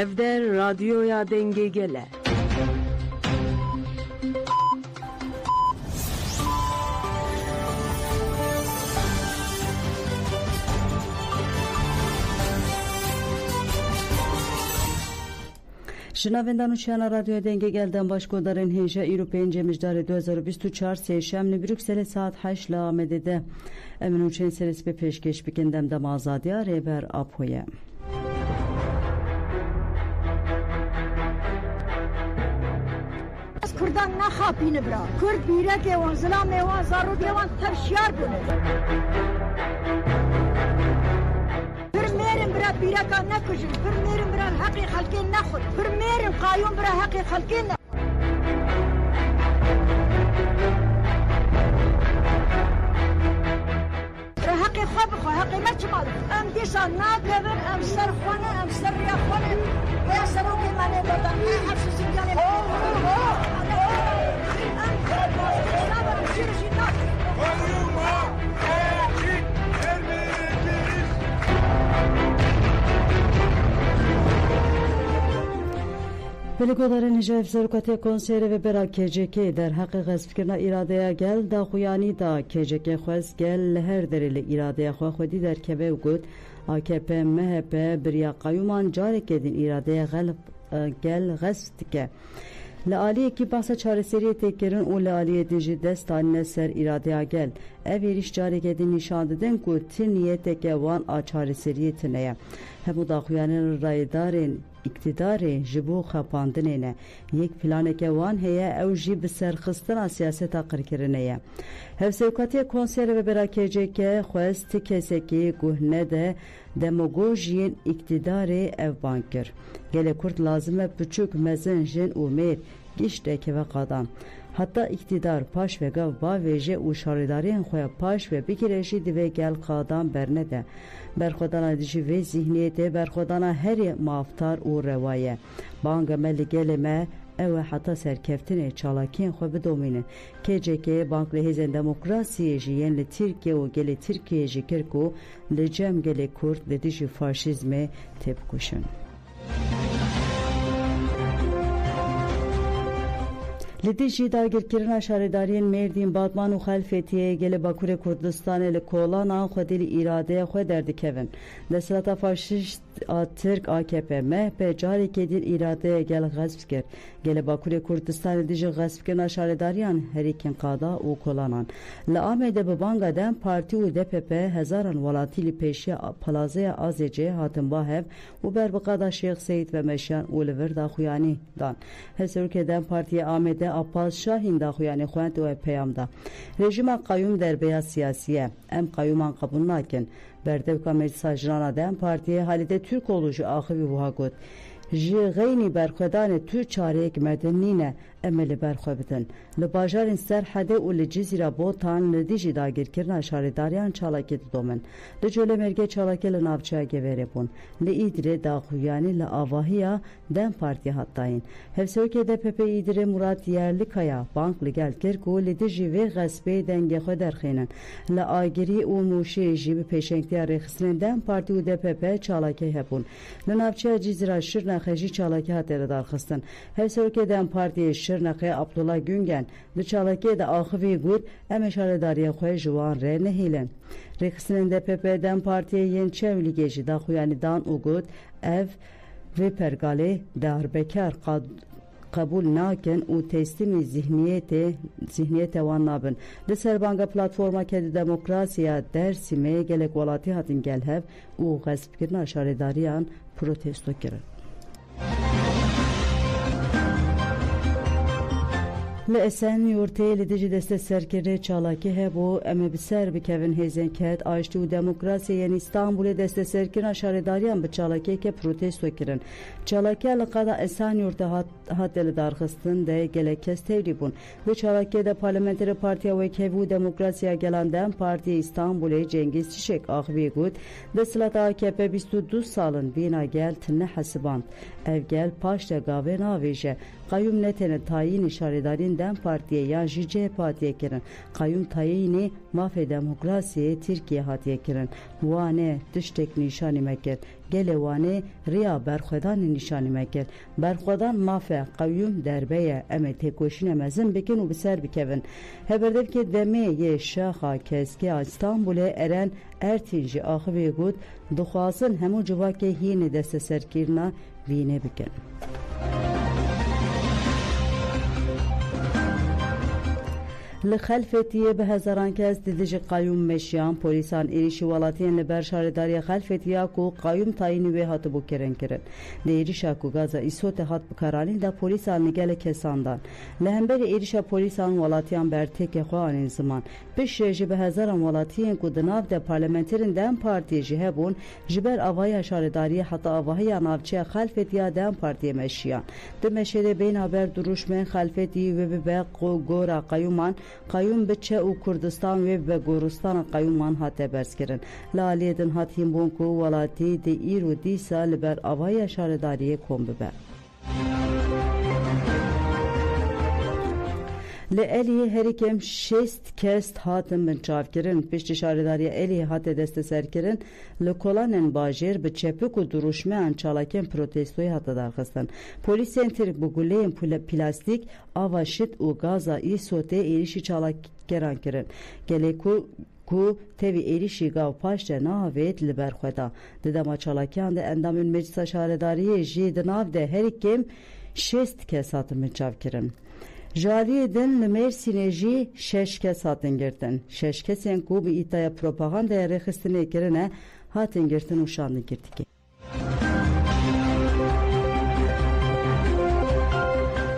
Evde radyoya denge gele. Şinavendan uçana radyoya denge gelden başkodarın Hêja îro pêncê mijdarê 2024 sêşemli Brükselê saat 8 li Amedê de emin û çên serespê pêşkêş bikin demdem azadiya rêber Apoye. Kurdan naxapîne bira. Kurd bîrekê wan, zilamê wan, zarokê wan tevşiyar bûne. Firmêrin bira bîreka nekujin, firmêrin bira heqê xelkê nexwin, firmêrin qayûn bira heqê xelkê ne. Bira heqê xwe bixwe, heqê me çima dike. Em dîsa nakevin, em ser xwenin, em ser rêya xwenin. Rêya serokê me lê dodan, me her sizincanê me lê dodan. Belikodarın Hêja Serokatê Konseyre ve bera KCK der heqê xwezfikirina îradeya gel da xuyanî da KCK xwez gel li her derê li îradeya xwe xwedî derkeve û got AKP MHP biriya qayûman carekê din îradeya gel xwez dike. Li aliyekî bahsa çareseriyê têkirin û li aliyê jî dest danîne ser îradeya gel. Ev êriş carekê din nîşan didin ku ti niyeteke wan a çareseriyê tune ye. Hemû daxuyanên raydarên iktidarê ji bo xepandinê ne. Yek planeke wan heye ew jî bi serxistina siyaseta qirkirinê ye. Hevserokatê Konseyre ve bera KCK xwez ti kesekî guhne de demagojiyên iktidarê evban kir. Gelê Kurd lazim e piçûk mezin jin û mêr gişteke ve qadan. Hatta iktidar paş ve gav bavêje û şarêdariyên xwe paş ve bigire jî divê gel qadan berne de. Berxwedana dijî vê zihniyetê berxwedana herî maftar û rewa ye. Banga me li gelê me ew e heta serkeftinê çalakiyên xwe bidomînin. KCK bank li hêzên demokrasiyê jî yên li Tirkiye û gelê Tirkiyeyê jî kir ku li cem gelê Kurd li dijî faşîzmê têbkuşin. Li dijî dagirkirina şarêdariyên Mêrdîn, Batman û Xelfêtiyê gelê Bakurê Kurdistanê li kolanan xwedî li îradeya xwe derdikevin. Desthilatê faşîst a Tirk AKP MHP carekê din îradeya gel xwezf kir. Gelê Bakurê Kurdistanê dijî xwezfkirina şarêdariyan herîkên qada û kolanan. Li Amedê bi banga Dem Partî û DPP hezaran welatî li pêşiya Palazaya AZC hatin bahev û ber bi qada Şêx Seyid ve Meşyan û li vir daxuyanî dan. Hevserokê Dem Partiya Amedê Abbas Şahin daxuyanî xwend û peyam da. Rejima qayûm derbeya siyasiye. Em qayûman qebûl nakin. Berdevka Meclisa Jirana Dem Partiye Halide Türkoğlu ji axivî wiha got. Ji xeynî berxwedanê tu çareyek merdin nîne em ê li ber xwe bidin. Li bajarên Serhedê û li Cizîra Botan li dijî dagirkirina şarêdariyan çalakê didomin. Li Colemêrgê çalakê li navçeya Geverê bûn. Li Îdirê daxuyanî li avahiya Dem Partiye hattayîn. Hevserokê DPP Îdirê Murat Yerlikaya bank li gel kir ku li dijî vê xespê dengê xwe derxînin. Li Agirî û Mûşê jî bi pêşengtiya rêxistinên Dem Partî û DPP çalakê hebûn. Li navçeya Cizîra Şirnexê jî çalakê hatiye li darxistin. Hevserokê Dem Partiyê Şirnexê Abdullah Güngen di çalakê de axivî got em ê şarêdariya xwe ji wan rê nehêlin. Rêxistinên DPP Dem Partiyê yên Çewligê jî daxuyanî dan û got ev vê pergalê darbekar qebûl nakin û teslîmê zihniyetê wan nabin. Li serbanga platforma Kedî Demokrasiya Dêrsimê gelek welatî hatin gelhev û xwezfkirina şarêdariyan protesto kirin. Li Esenyurtê li dijî deste serkirî çalakî hebû em ê bi ser bikevin hêzên Ket, Aştî û Demokrasiyê yên İstanbulê deste serkirina şarêdariyan bi çalakiyeke protesto kirin. Çalakiya li qada Esenyurtê hatiye li darxistin de gelek kes tevlî bûn. Li çalakiyê de Parlamenterî Partiya Wekevî û Demokrasiya Gelan Dem Partiya İstanbulê Cengiz Çişek axivî got desthilatê AKP 22 salin bîna gel tune hesiband. Ev gel paş de gavê navêje. Qayûm netene tayînî şarêdariyên Dem Partiye ya jî CHP hatiye kirin. Qayyum tayinê mafê demokrasiyê Tirkiye hatiye kirin. Wane tiştek nîşanî me kir. Gelê wanê riya berxwedanê nîşanî me kir. Berxwedan mafe qayyum derbeye em ê têkoşînê mezin bikin û bi ser bikevin. Heberdevkê demê yê şaxa keskiya İstanbulê eren Ertîn jî axivê got dixwazin hemû civakê hînê desteserkirina vînê bikin. Li Xelfetiye bi hezaran kes didijî qayyum meşiyan polîsan êrişî welatiyên li ber şaredariya Xelfetiya ku qayyum tayinî wê hatibû kirin. Di êrişa ku gaza îsotê hat bikaranîn de polîsan li gelek kesandan. Li hemberî êrişa polîsan welatiyan bertêkê xwe anên ziman. Piştî jî bi hezaran welatiyên ku di nav de parlamenterên Dem Partiyê jî hebûn ji ber avaya şaredariyê heta avahiya navçeya Xelfetiya Dem Partiyê meşiyan. Di meşêrê bêhnaber duruşmeyên Xelfetiyê wê bibe gora qayyuman Qayyum biçe û Kurdistan wê bi goristana qayyuman hate berskirin. Li aliyê din hatiyin bûn ku welatî di îro dîsa li ber avaya şaredariyê kom bibe. Li Eliyê herîkem 6 kes hatin binçavkirin. Piştî şaredariya Eliyê hate desteserkirin. Li kolanên bajêr bi çepik û duruşmeyan çalakên protestoyê hate darxistin. Polîsên Tirk bi guleyên plastik, ava şit û gaza îsotê êrişî çalakkeran kirin. Gelê ku tevî êrişî gav paş de navêt li ber xwe da. Di dema çalakiyan de endamên meclisa şaredariyê jî di nav de herîkem 6 kes hatin binçavkirin. Jaliyê din li Mêrsînê jî 6 kes hatin girtin. 6 kesên ku bi îtaya propagandaya rêxistinê kirine hatin girtin û şandin girtikê.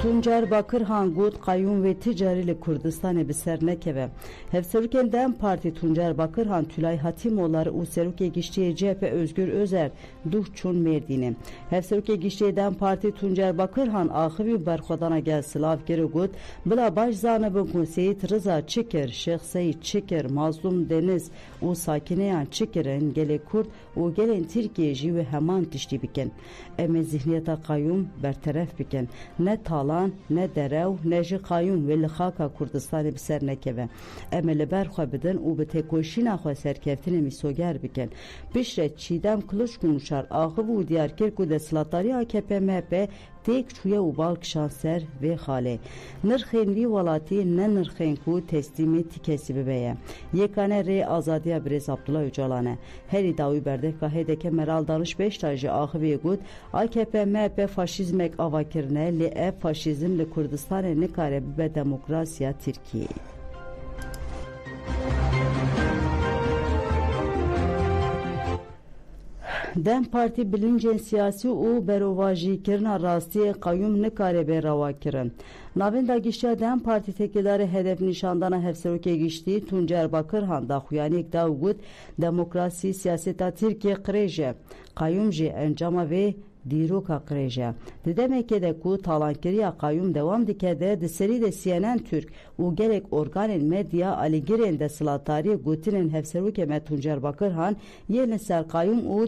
Tuncer Bakırhan got qayyum ve ticari li Kurdistanê bi ser nekeve. Hevserokên Dem Partî Tuncer Bakırhan Tülay Hatimoğulları û serokê giştiyê CHP Özgür Özer duh çûn Mêrdînê. Hevserokê giştiyê Dem Partî Tuncer Bakırhan axivî berxwedana gel silav kir got bila baş zanibin ku Seyit Rıza çikir, Şeyh Seyit çikir, Mazlum Deniz û sakineyan çikirin gelê Kurd û gelên Tirkiye jî wê heman tiştî bikin. Em ê zihniyeta qayyum berteref bikin. Ne talan, ne derew, ne jî qayyum wê li xaka Kurdistanê bi ser nekeve. Em ê li ber xwe bidin û bi têkoşîna xwe serkeftinê mîsoger bikin. Piştre Çiğdem Kılıçkuşar axivî û diyar kir ku desthilatdarî AKP MHP têk çûye û balkişan ser vê xalê. Nirxên vî welatî ne nirxên ku teslîmê ti kesî bibe ye. Yekane rê azadiya Birêz Abdullah Öcalan e. Herî dawî berdevka HDK Meral Danışbeşta jî axivî got AKP MHP faşîzmek avakirine lê ev faşîzm li Kurdistanê nikare bibe demokrasiya Tirkiyeyê. Dem Partî bilincên siyasî û berovajîkirina rastiyê qayyum nikare bê rewa kirin. Navenda giştiya Dem Partî tekêdarê hedef nîşandana hevserokê giştî Tuncer Bakırhan daxuyaniyek da got demokrasî siyaseta Tirkiye qirêj e. Qayyum jî encama vê dîroka qirêj e. Di demekê de ku talankiriya qayyum dewam dike de di serî de CNN Türk û gelek organên medya alîgirên desthilatdariyê gotinên hevserokê me Tuncer Bakırhan yên li ser qayyum û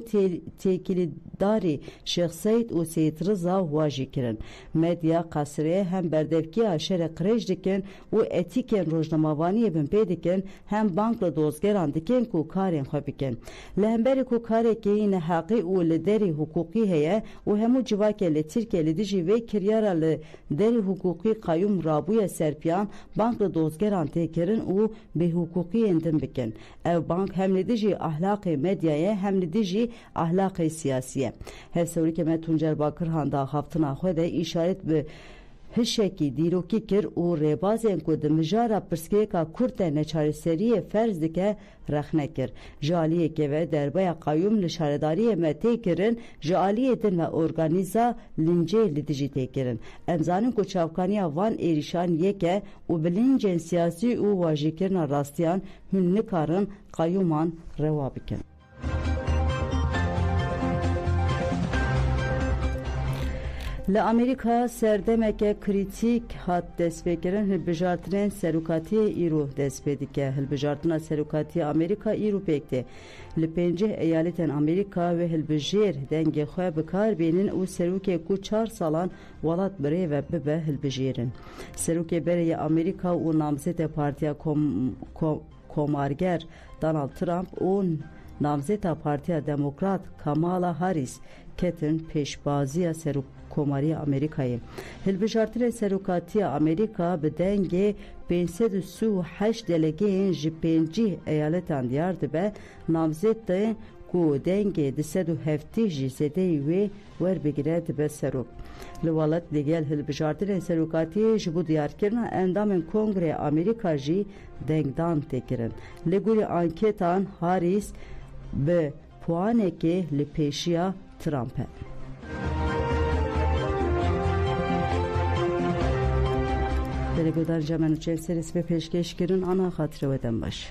têkilîdarî Şeyh Seyit û Seyit Rıza wajî kirin. Medya qasirê hem berdevkiya şerê qirêj dikin û etîkên rojnamavaniyê bin pê dikin hem bank li dozgeran dikin ku karên xwe bikin. Li hemberî ku karekî neheqî û li derî hukukî heye û hemû civakê li Tirkiye li dijî vê kiryara li derî hukukî qayyum rabûya serpiyan bank li dozgeran tê kirin û bêhukukiyên din bikin. Ev bank hem li dijî ahlaqê medyayê hem li dijî ahlaqê siyasî. Hevserokê me Tuncer Bakırhan da haftina xwe de îşaret bi hişekî dîrokî kir û rêbazên ku di mijara pirsgirêka Kurd de neçareseriyê ferz dike rexne kir. Ji aliyekê ve derbeya qayyum li şaredariyê me tê kirin, ji aliyê din ve organîza lincê li dijî tê kirin. Em zanin ku çavkaniya van êrîşan yek e û bilincên siyasî û wajîkirina rastiyan hûn nikarin qayyuman rewa bikin. Li Amerika serdemeke kritik hat destpêkirin hilbijartinên serokatiyê îro dest pê dike. Hilbijartina serokatiya Amerika îro pêk tê. Li pêncih eyaletên Amerika ve hilbijêr dengê xwe bikarbênin û serokê ku 4 salan welat birêve bibe hilbijêrin. Serokê berê Amerika û namzeta Partiya Komarger Donald Trump û namzeta Partiya Demokrat Kamala Harris ketin pêşbaziya Serokkomariya Amerikayê. Hilbijartinên serokatiya Amerika bi dengê 538 delegeyên ji pêncî eyaletan diyar dibe, namzetên ku dengê 270 jî zêdeyî wê werbigire dibe serok. Li welat digel hilbijartinên serokatiyê ji bo diyarkirina endamên Kongreya Amerika jî dengdan tê kirin. Li gorî anketan Harris bi puanekê li pêşiya Trump e. Delegodan Cemen Uçev serisi ve peşkeş kirin ana hatırı veden baş.